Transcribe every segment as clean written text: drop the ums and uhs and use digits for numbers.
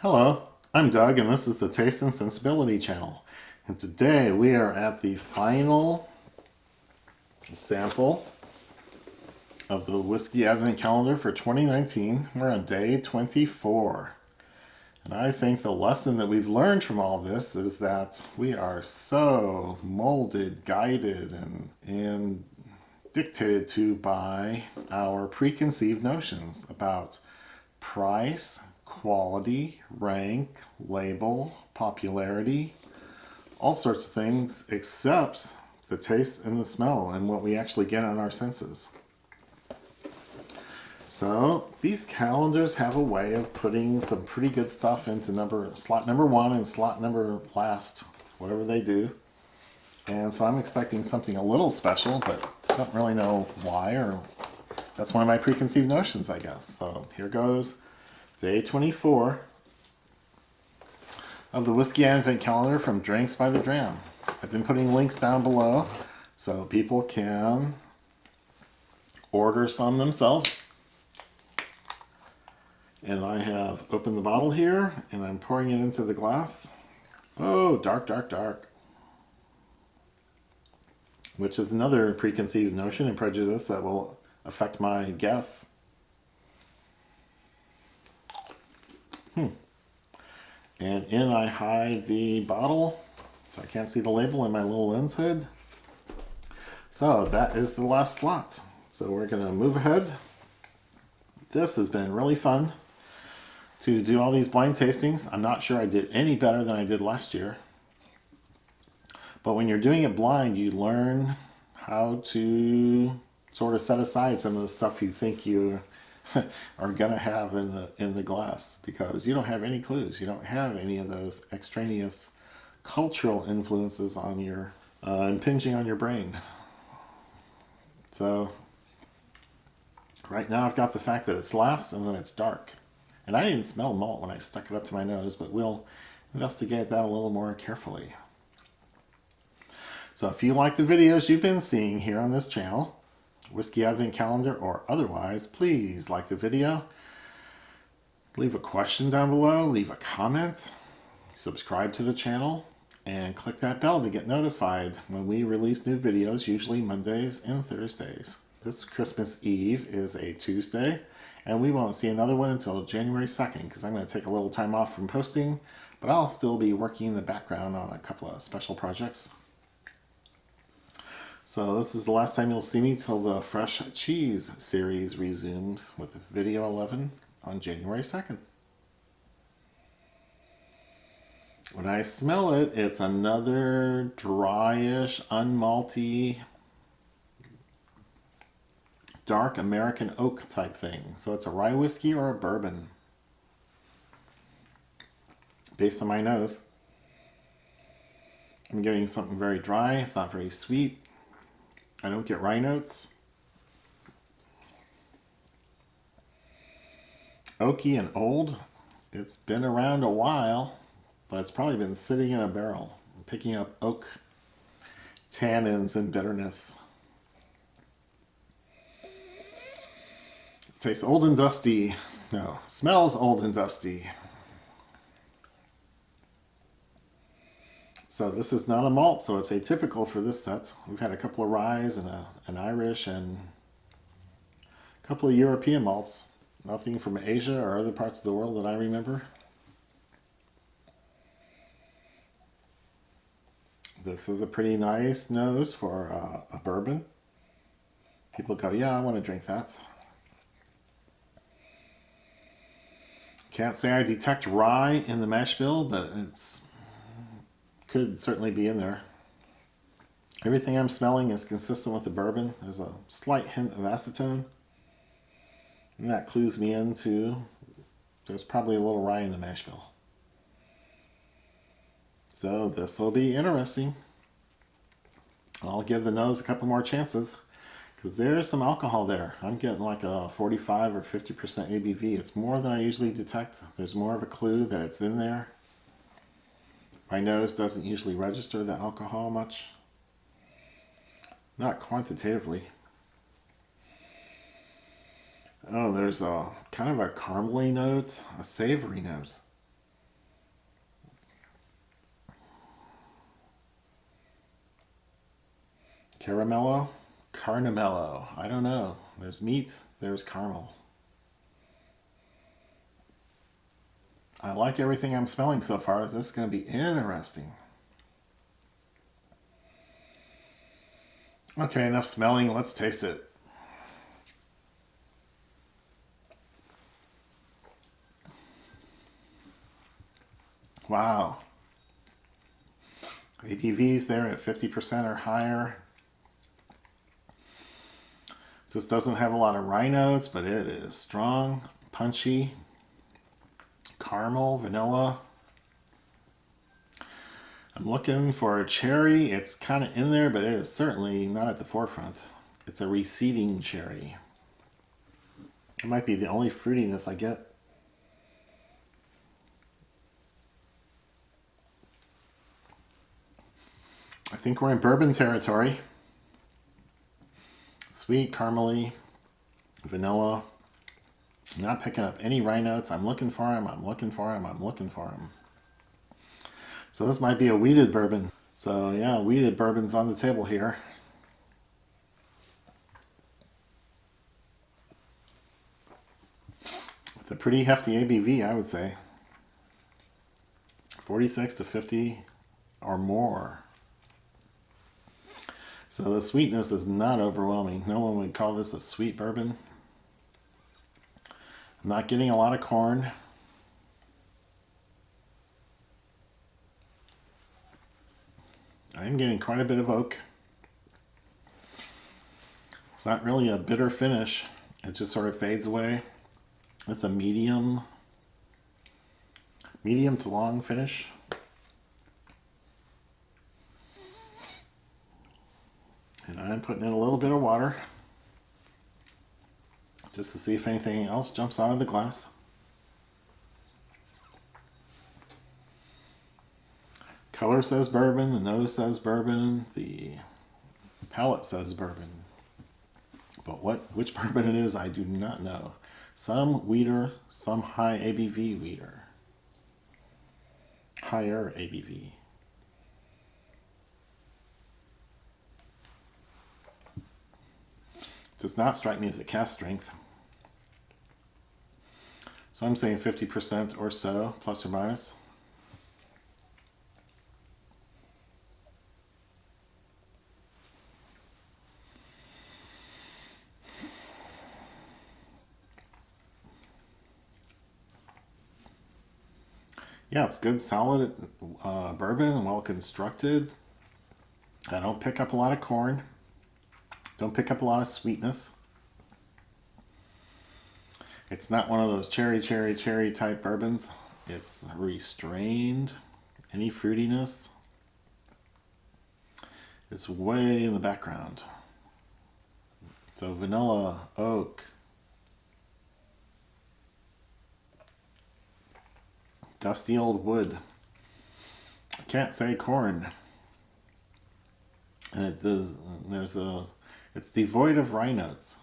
Hello, I'm Doug and this is the Taste and Sensibility channel. And today we are at the final sample of the Whiskey Advent Calendar for 2019. We're on day 24. And I think the lesson that we've learned from all this is that we are so molded, guided, and dictated to by our preconceived notions about price, quality, rank, label, popularity, all sorts of things except the taste and the smell and what we actually get on our senses. So these calendars have a way of putting some pretty good stuff into slot number one and slot number last, whatever they do. And so I'm expecting something a little special, but I don't really know why, or that's one of my preconceived notions, I guess. So here goes day 24 of the Whiskey Advent Calendar from Drinks by the Dram. I've been putting links down below so people can order some themselves. And I have opened the bottle here and I'm pouring it into the glass. Oh, dark, dark, dark. Which is another preconceived notion and prejudice that will affect my guess. And in I hide the bottle so I can't see the label in my little lens hood. So that is the last slot. So we're going to move ahead. This has been really fun to do all these blind tastings. I'm not sure I did any better than I did last year. But when you're doing it blind, you learn how to sort of set aside some of the stuff you think you are going to have in the glass, because you don't have any clues. You don't have any of those extraneous cultural influences on your impinging on your brain. So right now I've got the fact that it's last and then it's dark. And I didn't smell malt when I stuck it up to my nose, but we'll investigate that a little more carefully. So if you like the videos you've been seeing here on this channel, Whiskey Advent Calendar or otherwise, please like the video, leave a question down below, leave a comment, subscribe to the channel, and click that bell to get notified when we release new videos, usually Mondays and Thursdays. This Christmas Eve is a Tuesday, and we won't see another one until January 2nd, because I'm going to take a little time off from posting, but I'll still be working in the background on a couple of special projects. So this is the last time you'll see me till the Fresh Cheese series resumes with video 11 on January 2nd. When I smell it, it's another dryish, unmalty, dark American oak type thing. So it's a rye whiskey or a bourbon, based on my nose. I'm getting something very dry. It's not very sweet. I don't get rye notes. Oaky and old. It's been around a while, but it's probably been sitting in a barrel, picking up oak tannins and bitterness. It tastes old and dusty. No, smells old and dusty. So this is not a malt, so it's atypical for this set. We've had a couple of ryes and an Irish and a couple of European malts. Nothing from Asia or other parts of the world that I remember. This is a pretty nice nose for a bourbon. People go, yeah, I want to drink that. Can't say I detect rye in the mash bill, but it's could certainly be in there. Everything I'm smelling is consistent with the bourbon. There's a slight hint of acetone, and that clues me into there's probably a little rye in the mash bill. So this will be interesting. I'll give the nose a couple more chances, because there's some alcohol there. I'm getting like a 45 or 50% ABV. It's more than I usually detect. There's more of a clue that it's in there. My nose doesn't usually register the alcohol much. Not quantitatively. Oh, there's a kind of a caramely note, a savory note. Caramello? Carnamello. I don't know. There's meat, there's caramel. I like everything I'm smelling so far. This is going to be interesting. Okay, enough smelling. Let's taste it. Wow. ABV's there at 50% or higher. This doesn't have a lot of rye notes, but it is strong, punchy, caramel, vanilla. I'm looking for a cherry. It's kind of in there, but it is certainly not at the forefront. It's a receding cherry. It might be the only fruitiness I get. I think we're in bourbon territory. Sweet, caramely, vanilla. Not picking up any rye notes. I'm looking for them. I'm looking for them. I'm looking for them. So this might be a wheated bourbon. So yeah, wheated bourbon's on the table here. With a pretty hefty ABV, I would say. 46 to 50 or more. So the sweetness is not overwhelming. No one would call this a sweet bourbon. I'm not getting a lot of corn. I am getting quite a bit of oak. It's not really a bitter finish. It just sort of fades away. It's a medium to long finish. And I'm putting in a little bit of water just to see if anything else jumps out of the glass. Color says bourbon, the nose says bourbon, the palate says bourbon. But which bourbon it is, I do not know. Some wheater, some high ABV wheater. Higher ABV. Does not strike me as a cask strength. So I'm saying 50% or so, plus or minus. Yeah, it's good, solid bourbon and well constructed. I don't pick up a lot of corn. Don't pick up a lot of sweetness. It's not one of those cherry type bourbons. It's restrained. Any fruitiness is way in the background. So vanilla, oak, dusty old wood. I can't say corn. And it does. It's devoid of rye notes.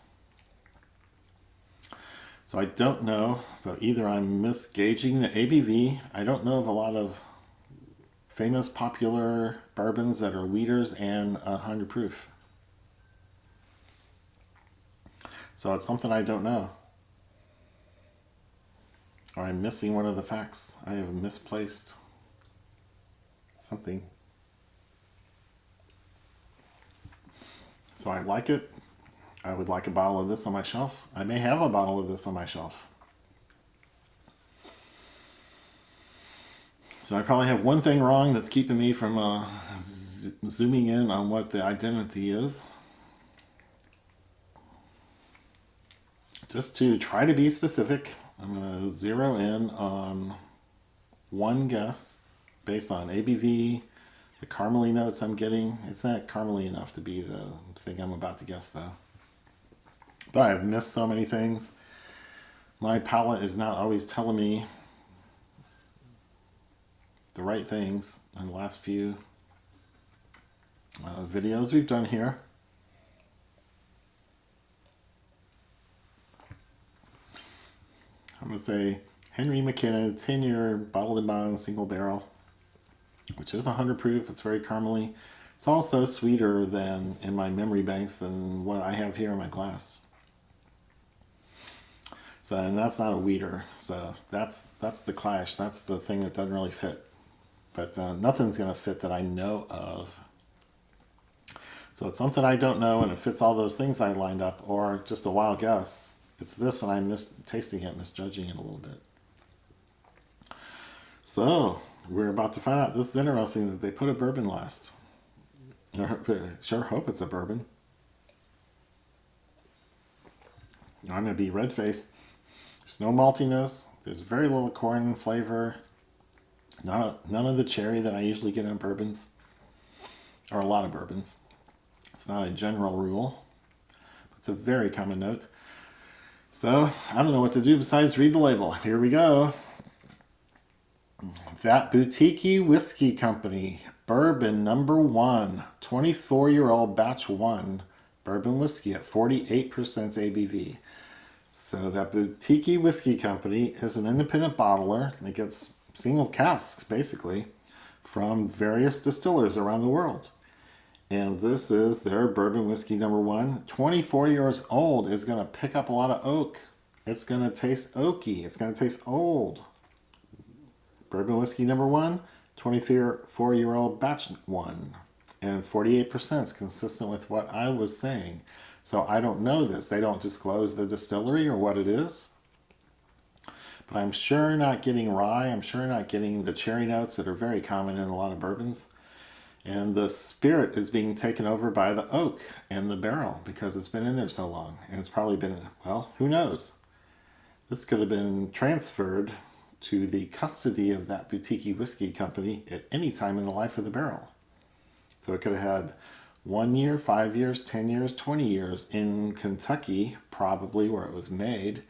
So I don't know. So either I'm misgauging the ABV. I don't know of a lot of famous popular bourbons that are wheaters and 100 proof. So it's something I don't know. Or I'm missing one of the facts. I have misplaced something. So I like it. I would like a bottle of this on my shelf. I may have a bottle of this on my shelf. So I probably have one thing wrong that's keeping me from zooming in on what the identity is. Just to try to be specific, I'm going to zero in on one guess based on ABV, the caramely notes I'm getting. It's not caramely enough to be the thing I'm about to guess though. But I've missed so many things. My palate is not always telling me the right things in the last few videos we've done here. I'm going to say Henry McKenna 10-year bottled and bond single barrel, which is 100 proof. It's very caramely. It's also sweeter than in my memory banks than what I have here in my glass. So, and that's not a weeder. So that's the clash. That's the thing that doesn't really fit. But nothing's going to fit that I know of. So it's something I don't know, and it fits all those things I lined up, or just a wild guess. It's this, and I'm tasting it, misjudging it a little bit. So we're about to find out. This is interesting that they put a bourbon last. I sure hope it's a bourbon. I'm going to be red-faced. There's no maltiness. There's very little corn flavor. None of the cherry that I usually get in bourbons, or a lot of bourbons. It's not a general rule. It's a very common note. So I don't know what to do besides read the label. Here we go. That Boutique-y Whisky Company, Bourbon number 1, 24-year-old batch 1, bourbon whiskey at 48% ABV. So that Boutique-y Whisky Company is an independent bottler. It gets single casks, basically, from various distillers around the world. And this is their bourbon whiskey number 1. 24 years old is going to pick up a lot of oak. It's going to taste oaky. It's going to taste old. Bourbon whiskey number 1, 24-year-old batch 1. And 48% is consistent with what I was saying. So I don't know this. They don't disclose the distillery or what it is. But I'm sure not getting rye. I'm sure not getting the cherry notes that are very common in a lot of bourbons. And the spirit is being taken over by the oak and the barrel because it's been in there so long. And it's probably been, well, who knows? This could have been transferred to the custody of That Boutique-y Whisky Company at any time in the life of the barrel. So it could have had 1 year, 5 years, 10 years, 20 years in Kentucky, probably where it was made,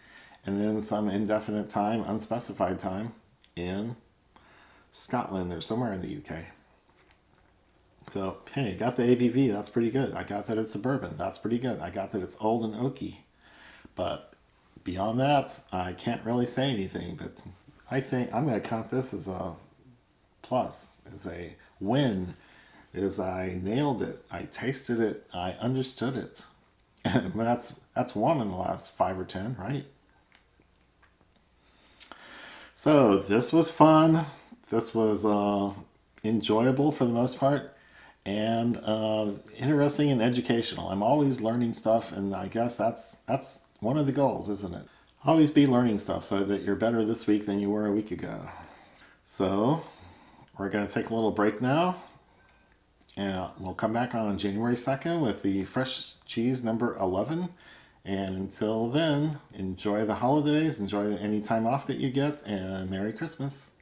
and then some indefinite time, unspecified time, in Scotland or somewhere in the UK. So, hey, got the ABV, that's pretty good. I got that it's a bourbon, that's pretty good. I got that it's old and oaky. But beyond that, I can't really say anything, but I think I'm going to count this as a plus, as a win, as I nailed it, I tasted it, I understood it. And that's one in the last 5 or 10, right? So this was fun. This was enjoyable for the most part, and interesting and educational. I'm always learning stuff, and I guess that's one of the goals, isn't it? Always be learning stuff so that you're better this week than you were a week ago. So we're going to take a little break now, and we'll come back on January 2nd with the fresh cheese number 11. And until then, enjoy the holidays, enjoy any time off that you get, and Merry Christmas.